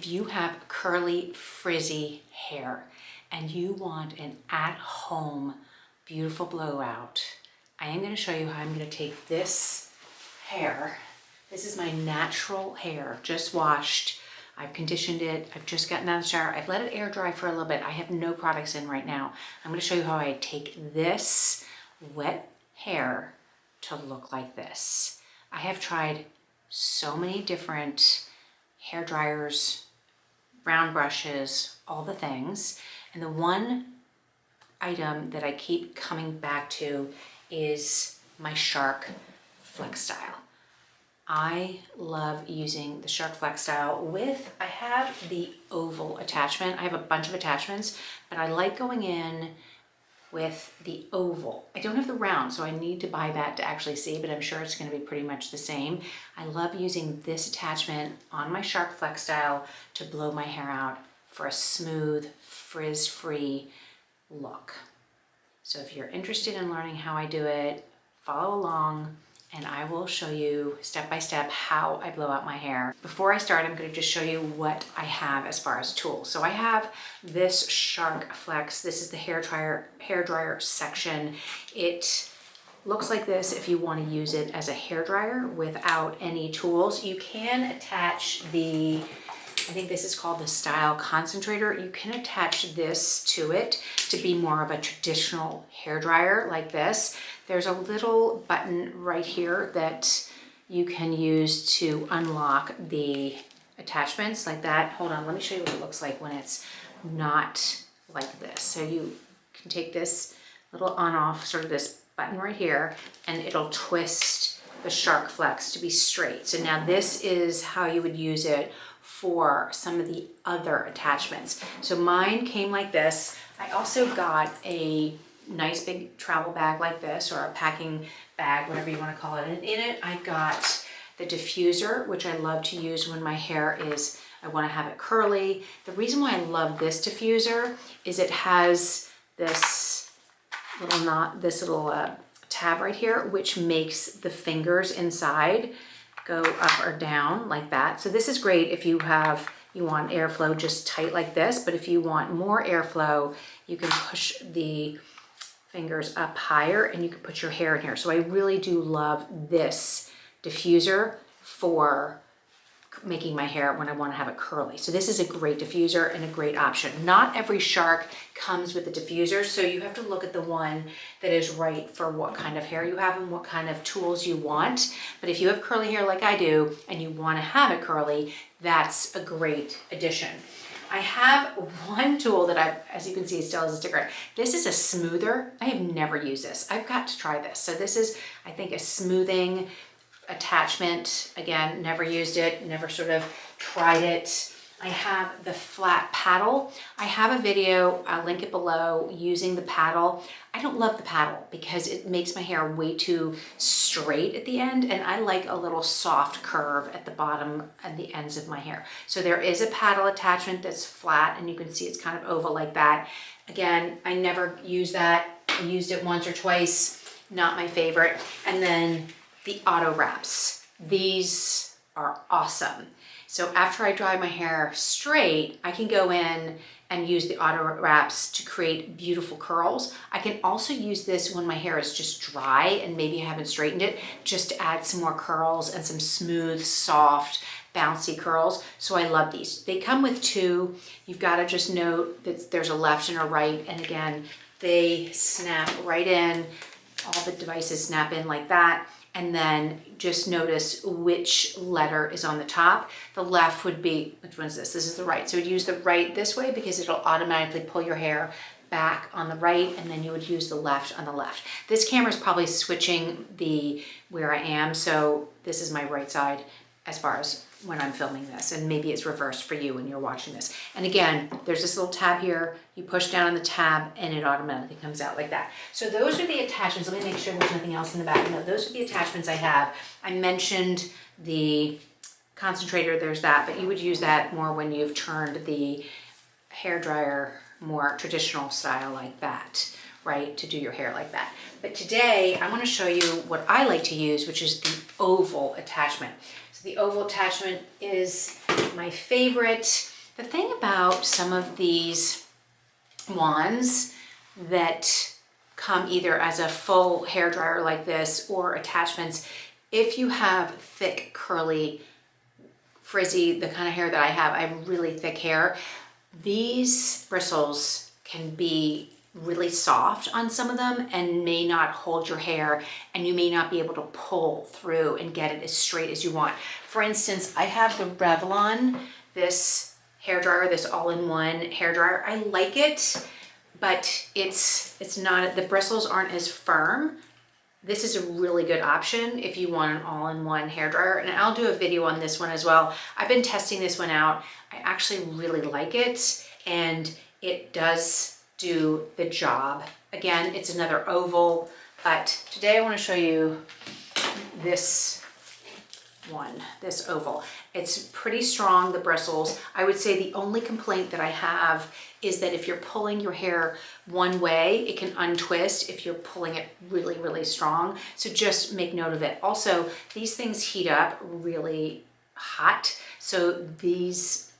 If you have curly, frizzy hair and you want an at-home beautiful blowout, I am going to show you how I'm going to take this hair. This is my natural hair, just washed. I've conditioned it. I've just gotten out of the shower. I've let it air dry for a little bit. I have no products in right now. I'm going to show you how I take this wet hair to look like this. I have tried so many different hair dryers, round brushes, all the things. And the one item that I keep coming back to is my Shark FlexStyle. I love using the Shark FlexStyle with, I have the oval attachment. I have a bunch of attachments, but I like going in with the oval. I don't have the round, so I need to buy that to actually see, but I'm sure it's going to be pretty much the same. I love using this attachment on my Shark FlexStyle to blow my hair out for a smooth, frizz-free look. So if you're interested in learning how I do it, follow along and I will show you step by step how I blow out my hair. Before I start, I'm going to just show you what I have as far as tools. So I have this Shark Flex. This is the hair dryer section. It looks like this if you want to use it as a hair dryer without any tools. You can attach the, I think this is called the Style Concentrator. You can attach this to it to be more of a traditional hair dryer like this. There's a little button right here that you can use to unlock the attachments like that. Hold on, let me show you what it looks like when it's not like this. So you can take this little on-off, sort of this button right here, and it'll twist the Shark Flex to be straight. So now this is how you would use it for some of the other attachments. So mine came like this. I also got a nice big travel bag like this, or a packing bag, whatever you want to call it. And in it, I got the diffuser, which I love to use when my hair is, I want to have it curly. The reason why I love this diffuser is it has this little knot, this little tab right here, which makes the fingers inside go up or down like that. So this is great if you want airflow just tight like this, but if you want more airflow, you can push the fingers up higher and you can put your hair in here. So I really do love this diffuser for making my hair when I want to have it curly. So this is a great diffuser and a great option. Not every Shark comes with a diffuser, so you have to look at the one that is right for what kind of hair you have and what kind of tools you want. But if you have curly hair like I do and you want to have it curly, that's a great addition. I have one tool that as you can see, still has a sticker. This is a smoother. I have never used this. I've got to try this. So this is, I think, a smoothing attachment. Again, never used it, never sort of tried it. I have the flat paddle. I have a video, I'll link it below, using the paddle. I don't love the paddle because it makes my hair way too straight at the end, and I like a little soft curve at the bottom and the ends of my hair. So there is a paddle attachment that's flat, and you can see it's kind of oval like that. Again, I never use that. I used it once or twice, not my favorite. And then the auto wraps. These are awesome. So after I dry my hair straight, I can go in and use the auto wraps to create beautiful curls. I can also use this when my hair is just dry and maybe I haven't straightened it, just to add some more curls and some smooth, soft, bouncy curls. So I love these. They come with two. You've got to just note that there's a left and a right. And again, they snap right in. All the devices snap in like that. And then just notice which letter is on the top. The left would be, which one is this? This is the right. So we'd use the right this way because it'll automatically pull your hair back on the right, and then you would use the left on the left. This camera is probably switching where I am, so this is my right side as far as when I'm filming this, and maybe it's reversed for you when you're watching this. And again, there's this little tab here. You push down on the tab and it automatically comes out like that. So those are the attachments. Let me make sure there's nothing else in the back. No, those are the attachments I have. I mentioned the concentrator, there's that, but you would use that more when you've turned the hair dryer more traditional style like that, right, to do your hair like that. But today I want to show you what I like to use, which is the oval attachment. So the oval attachment is my favorite. The thing about some of these wands that come either as a full hair dryer like this or attachments, if you have thick, curly, frizzy, the kind of hair that I have really thick hair, these bristles can be really soft on some of them and may not hold your hair, and you may not be able to pull through and get it as straight as you want. For instance, I have the Revlon, this hair dryer, this all-in-one hair dryer. I like it, but it's not, the bristles aren't as firm. This is a really good option if you want an all-in-one hair dryer, and I'll do a video on this one as well. I've been testing this one out. I actually really like it, and it does do the job. Again, it's another oval, but today I want to show you this one, this oval. It's pretty strong, the bristles. I would say the only complaint that I have is that if you're pulling your hair one way, it can untwist if you're pulling it really, really strong. So just make note of it. Also, these things heat up really hot. So these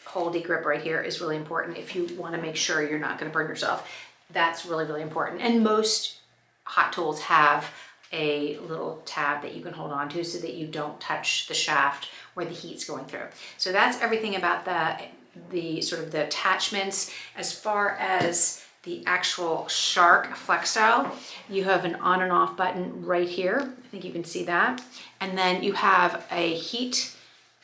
holdy grip right here is really important if you want to make sure you're not going to burn yourself. That's really, really important. And most hot tools have a little tab that you can hold on to so that you don't touch the shaft where the heat's going through. So that's everything about the sort of the attachments. As far as the actual Shark FlexStyle, you have an on and off button right here. I think you can see that. And then you have a heat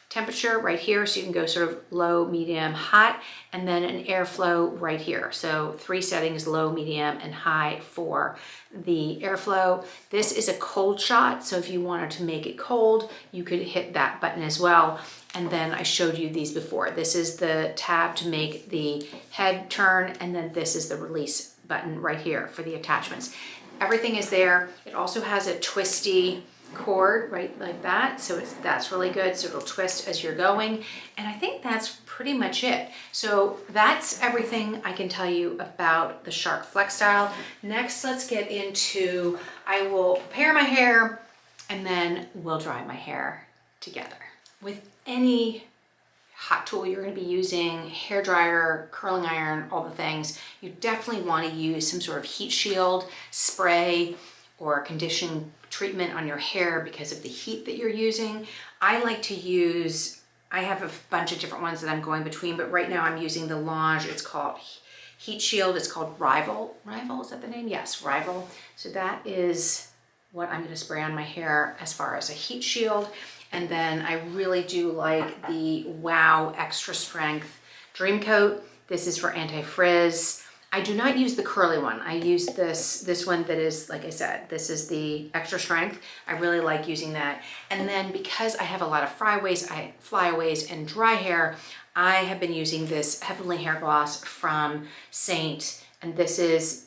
temperature right here, so you can go sort of low, medium, hot, and then an airflow right here. So 3 settings, low, medium, and high for the airflow. This is a cold shot, so if you wanted to make it cold, you could hit that button as well. And then I showed you these before. This is the tab to make the head turn, and then this is the release button right here for the attachments. Everything is there. It also has a twisty cord right like that, so that's really good, so it'll twist as you're going. And I think that's pretty much it. So that's everything I can tell you about the Shark FlexStyle. Next, let's get into, I will prepare my hair and then we'll dry my hair together. With any hot tool you're going to be using, hair dryer, curling iron, all the things, you definitely want to use some sort of heat shield, spray, or conditioning treatment on your hair because of the heat that you're using. I like to use, I have a bunch of different ones that I'm going between, but right now I'm using the Lange. It's called Heat Shield. It's called Rival. Rival, is that the name? Yes, Rival. So that is what I'm going to spray on my hair as far as a heat shield. And then I really do like the Wow Extra Strength Dream Coat. This is for anti-frizz. I do not use the curly one. I use this one that is, like I said, this is the extra strength. I really like using that. And then because I have a lot of flyaways and dry hair, I have been using this Heavenly Hair Gloss from Saint, and this is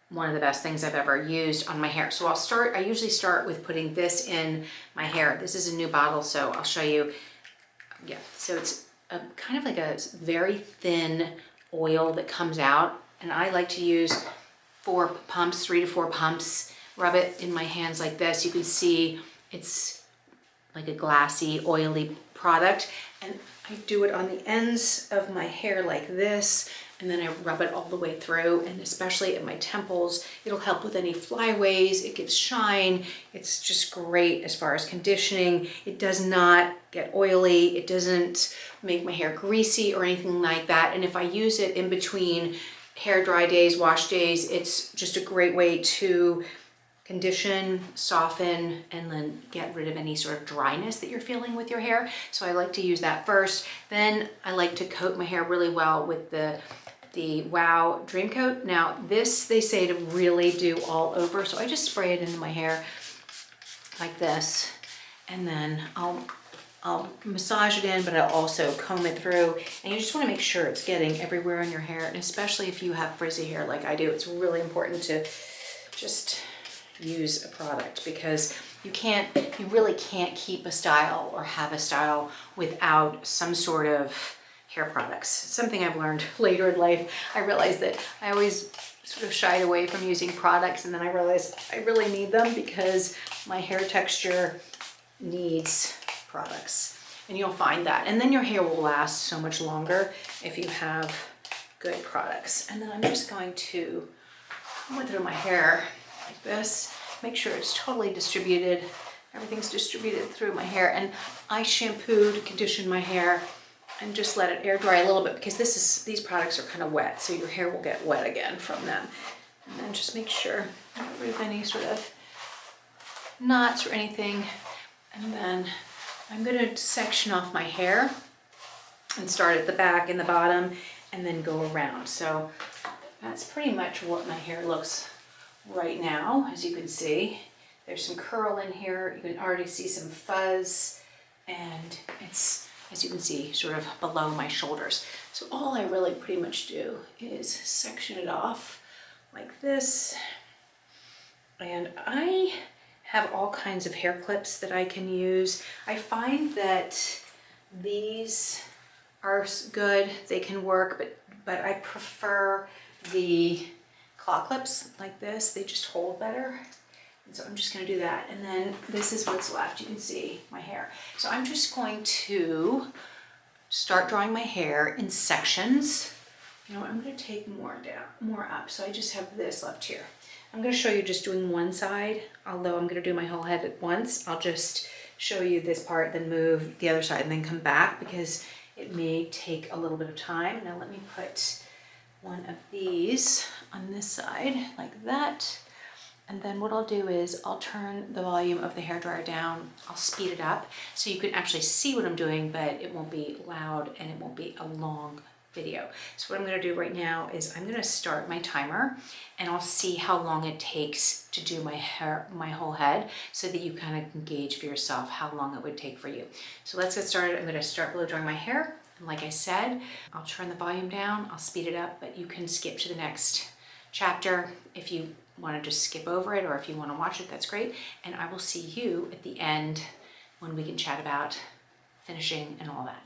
one of the best things I've ever used on my hair. So I usually start with putting this in my hair. This is a new bottle, so I'll show you. Yeah, so it's kind of like a very thin oil that comes out. And I like to use 4 pumps, 3 to 4 pumps, rub it in my hands like this. You can see it's like a glassy, oily product. And I do it on the ends of my hair like this, and then I rub it all the way through, and especially at my temples. It'll help with any flyaways, it gives shine. It's just great as far as conditioning. It does not get oily, it doesn't make my hair greasy or anything like that. And if I use it in between hair dry days, wash days, it's just a great way to condition, soften, and then get rid of any sort of dryness that you're feeling with your hair. So I like to use that first. Then I like to coat my hair really well with the Wow Dream Coat. Now this, they say to really do all over, so I just spray it into my hair like this, and then I'll massage it in, but I'll also comb it through. And you just want to make sure it's getting everywhere in your hair, and especially if you have frizzy hair like I do, it's really important to just use a product, because you really can't keep a style or have a style without some sort of hair products. Something I've learned later in life. I realized that I always sort of shied away from using products, and then I realized I really need them because my hair texture needs products. And you'll find that. And then your hair will last so much longer if you have good products. And then I'm just going to go through my hair like this, make sure it's totally distributed. Everything's distributed through my hair. And I shampooed, conditioned my hair, and just let it air dry a little bit because these products are kind of wet, so your hair will get wet again from them. And then just make sure I don't remove any sort of knots or anything. And then I'm gonna section off my hair and start at the back and the bottom and then go around. So that's pretty much what my hair looks right now. As you can see, there's some curl in here. You can already see some fuzz, and it's, as you can see, sort of below my shoulders. So all I really pretty much do is section it off like this. And I have all kinds of hair clips that I can use. I find that these are good, they can work, but I prefer the claw clips like this. They just hold better. And so I'm just gonna do that. And then this is what's left. You can see my hair. So I'm just going to start drawing my hair in sections. You know what, I'm gonna take more down, more up. So I just have this left here. I'm gonna show you just doing one side, although I'm gonna do my whole head at once. I'll just show you this part, then move the other side and then come back because it may take a little bit of time. Now let me put one of these on this side like that. And then what I'll do is I'll turn the volume of the hairdryer down. I'll speed it up so you can actually see what I'm doing, but it won't be loud and it won't be a long video. So what I'm gonna do right now is I'm gonna start my timer and I'll see how long it takes to do my hair, my whole head, so that you kind of can gauge for yourself how long it would take for you. So let's get started. I'm gonna start blow drying my hair. And like I said, I'll turn the volume down, I'll speed it up, but you can skip to the next chapter if you want to just skip over it, or if you want to watch it, that's great. And I will see you at the end when we can chat about finishing and all that.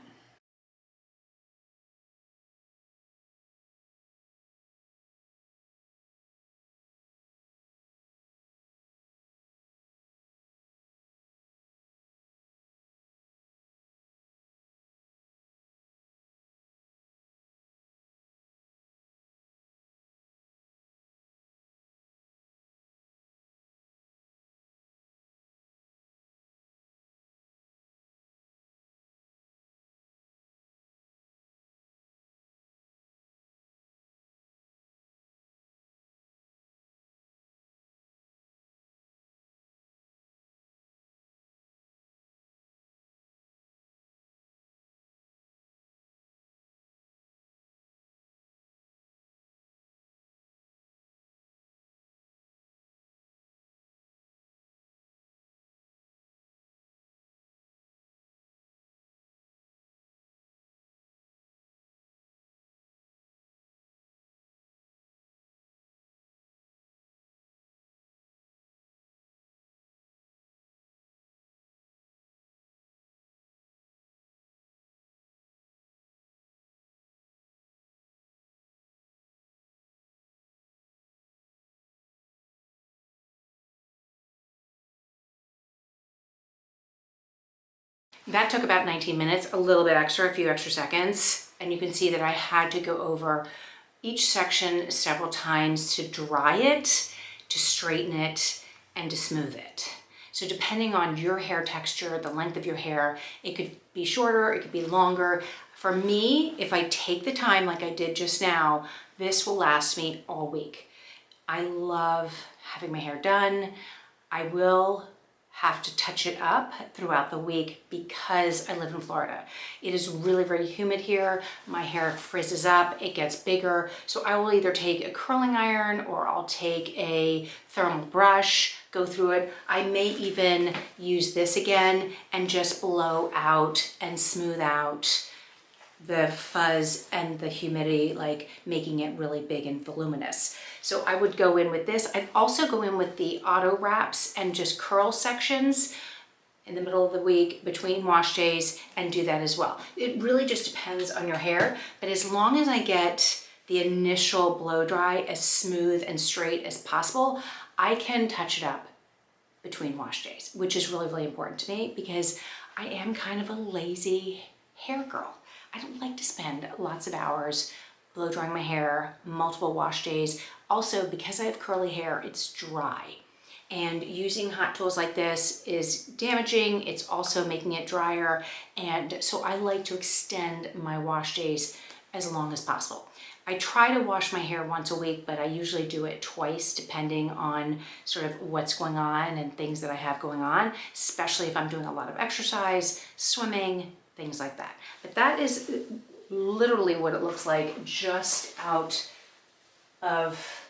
That took about 19 minutes, a little bit extra, a few extra seconds. And you can see that I had to go over each section several times to dry it, to straighten it, and to smooth it. So depending on your hair texture, the length of your hair, it could be shorter, it could be longer. For me, if I take the time like I did just now, this will last me all week. I love having my hair done. I will have to touch it up throughout the week because I live in Florida. It is really very humid here. My hair frizzes up, it gets bigger. So I will either take a curling iron or I'll take a thermal brush, go through it. I may even use this again and just blow out and smooth out the fuzz and the humidity, like making it really big and voluminous. So I would go in with this. I'd also go in with the auto wraps and just curl sections in the middle of the week between wash days and do that as well. It really just depends on your hair, but as long as I get the initial blow dry as smooth and straight as possible, I can touch it up between wash days, which is really, really important to me because I am kind of a lazy hair girl. I don't like to spend lots of hours blow drying my hair, multiple wash days. Also, because I have curly hair, it's dry. And using hot tools like this is damaging. It's also making it drier. And so I like to extend my wash days as long as possible. I try to wash my hair once a week, but I usually do it twice depending on sort of what's going on and things that I have going on, especially if I'm doing a lot of exercise, swimming, things like that. But that is literally what it looks like just out of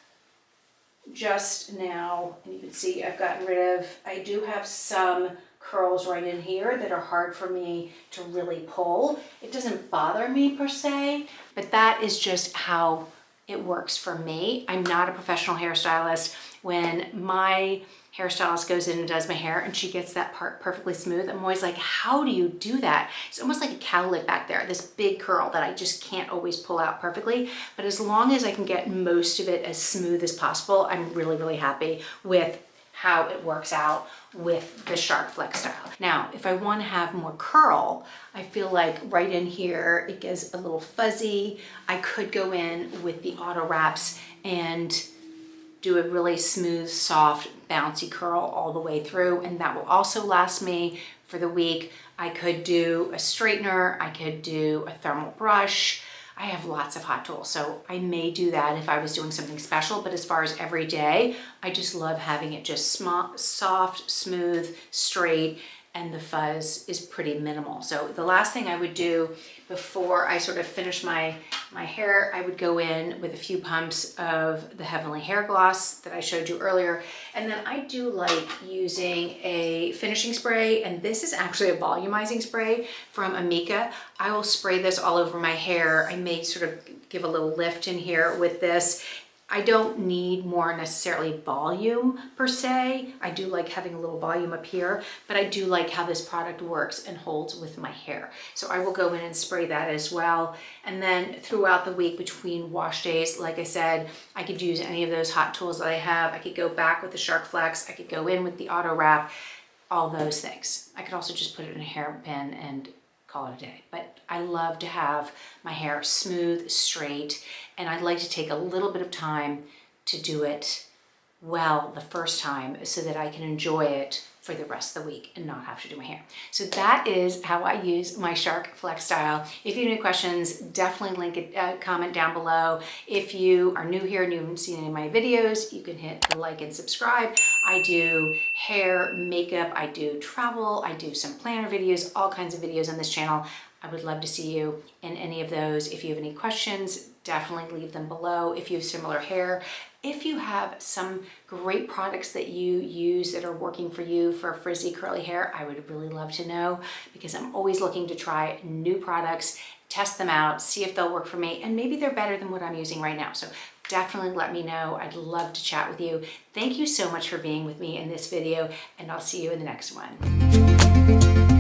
just now. And you can see I've gotten rid of, I do have some curls right in here that are hard for me to really pull. It doesn't bother me per se, but that is just how it works for me. I'm not a professional hairstylist. When my hairstylist goes in and does my hair and she gets that part perfectly smooth, I'm always like, how do you do that? It's almost like a cowlick back there, this big curl that I just can't always pull out perfectly. But as long as I can get most of it as smooth as possible, I'm really, really happy with how it works out with the Shark FlexStyle. Now, if I want to have more curl, I feel like right in here, it gets a little fuzzy. I could go in with the auto wraps and do a really smooth, soft, bouncy curl all the way through, and that will also last me for the week. I could do a straightener, I could do a thermal brush. I have lots of hot tools, so I may do that if I was doing something special, but as far as every day, I just love having it just soft, smooth, straight, and the fuzz is pretty minimal. So the last thing I would do before I sort of finish my hair, I would go in with a few pumps of the Heavenly Hair Gloss that I showed you earlier. And then I do like using a finishing spray, and this is actually a volumizing spray from Amika. I will spray this all over my hair. I may sort of give a little lift in here with this. I don't need more necessarily volume per se. I do like having a little volume up here, but I do like how this product works and holds with my hair. So I will go in and spray that as well. And then throughout the week between wash days, like I said, I could use any of those hot tools that I have. I could go back with the Shark Flex. I could go in with the auto wrap, all those things. I could also just put it in a hairpin and call it a day. But I love to have my hair smooth, straight, and I'd like to take a little bit of time to do it well the first time so that I can enjoy it for the rest of the week and not have to do my hair. So that is how I use my Shark FlexStyle. If you have any questions, definitely link it, comment down below. If you are new here and you haven't seen any of my videos, you can hit the like and subscribe. I do hair, makeup, I do travel, I do some planner videos, all kinds of videos on this channel. I would love to see you in any of those. If you have any questions, definitely leave them below. If you have similar hair, if you have some great products that you use that are working for you for frizzy curly hair, I would really love to know, because I'm always looking to try new products, test them out, see if they'll work for me, and maybe they're better than what I'm using right now. So definitely let me know. I'd love to chat with you. Thank you so much for being with me in this video, and I'll see you in the next one.